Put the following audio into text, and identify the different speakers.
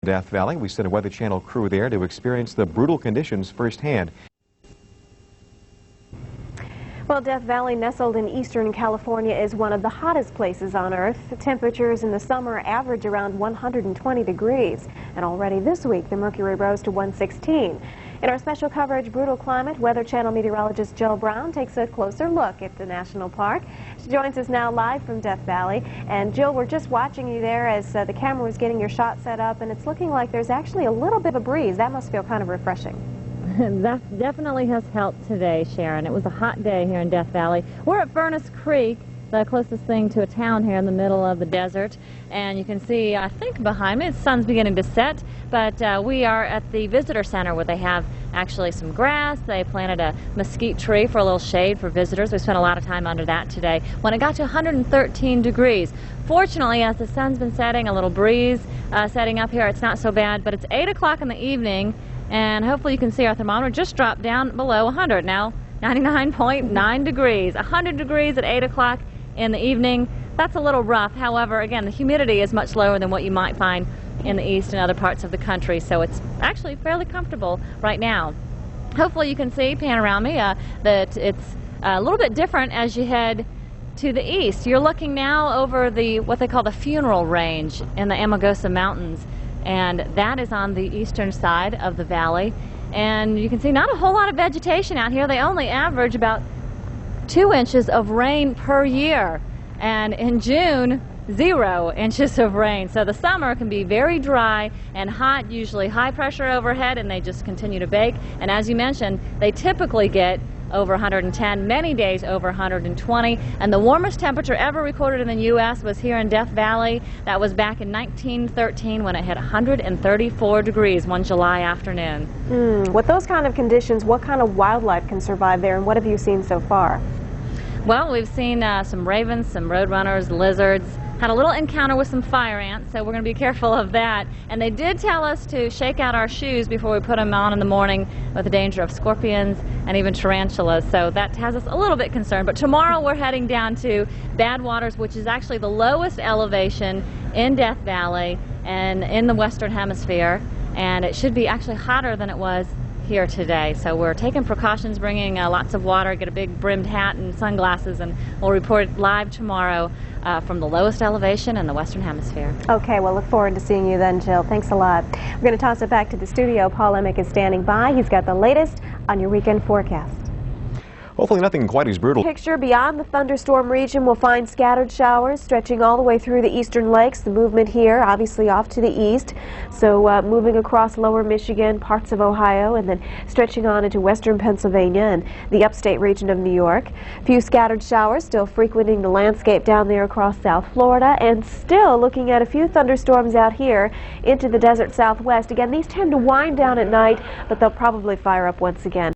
Speaker 1: Death Valley. We sent a Weather Channel crew there to experience the brutal conditions firsthand.
Speaker 2: Well, Death Valley, nestled in eastern California, is one of the hottest places on Earth. The temperatures in the summer average around 120 degrees. And already this week, the mercury rose to 116. In our special coverage, Brutal Climate, Weather Channel meteorologist Jill Brown takes a closer look at the national park. She joins us now live from Death Valley. And Jill, we're just watching you there as the camera was getting your shot set up, and it's looking like there's actually a little bit of a breeze. That must feel kind of refreshing.
Speaker 3: That definitely has helped today, Sharon. It was a hot day here in Death Valley. We're at Furnace Creek, the closest thing to a town here in the middle of the desert. And you can see, I think behind me, the sun's beginning to set, but we are at the visitor center where they have actually some grass. They planted a mesquite tree for a little shade for visitors. We spent a lot of time under that today. When it got to 113 degrees, fortunately, as the sun's been setting, a little breeze setting up here, it's not so bad, but it's 8 o'clock in the evening, and hopefully you can see our thermometer just dropped down below 100 now, 99.9 degrees. 100 degrees at 8 o'clock in the evening. That's a little rough. However, again, the humidity is much lower than what you might find in the east and other parts of the country, so it's actually fairly comfortable right now. Hopefully you can see, pan around me, that it's a little bit different as you head to the east. You're looking now over what they call the Funeral Range in the Amargosa Mountains, and that is on the eastern side of the valley. And you can see not a whole lot of vegetation out here. They only average about 2 inches of rain per year, and in June 0 inches of rain. So the summer can be very dry and hot, usually high pressure overhead, and they just continue to bake. And as you mentioned, they typically get over 110, many days over 120, and the warmest temperature ever recorded in the U.S. was here in Death Valley. That was back in 1913 when it hit 134 degrees one July afternoon.
Speaker 2: With those kind of conditions, what kind of wildlife can survive there, and what have you seen so far?
Speaker 3: Well, we've seen some ravens, some roadrunners, lizards, had a little encounter with some fire ants, so we're going to be careful of that. And they did tell us to shake out our shoes before we put them on in the morning, with the danger of scorpions and even tarantulas, so that has us a little bit concerned. But tomorrow we're heading down to Bad Waters, which is actually the lowest elevation in Death Valley and in the Western Hemisphere, and it should be actually hotter than it was here today. So we're taking precautions, bringing lots of water, get a big brimmed hat and sunglasses, and we'll report live tomorrow from the lowest elevation in the Western Hemisphere.
Speaker 2: Okay, well, look forward to seeing you then, Jill. Thanks a lot. We're going to toss it back to the studio. Paul Emick is standing by. He's got the latest on your weekend forecast.
Speaker 1: Hopefully nothing quite as brutal.
Speaker 2: Picture beyond the thunderstorm region, we'll find scattered showers stretching all the way through the eastern lakes. The movement here obviously off to the east, so moving across lower Michigan, parts of Ohio, and then stretching on into western Pennsylvania and the upstate region of New York. A few scattered showers still frequenting the landscape down there across South Florida, and still looking at a few thunderstorms out here into the desert southwest. Again, these tend to wind down at night, but they'll probably fire up once again.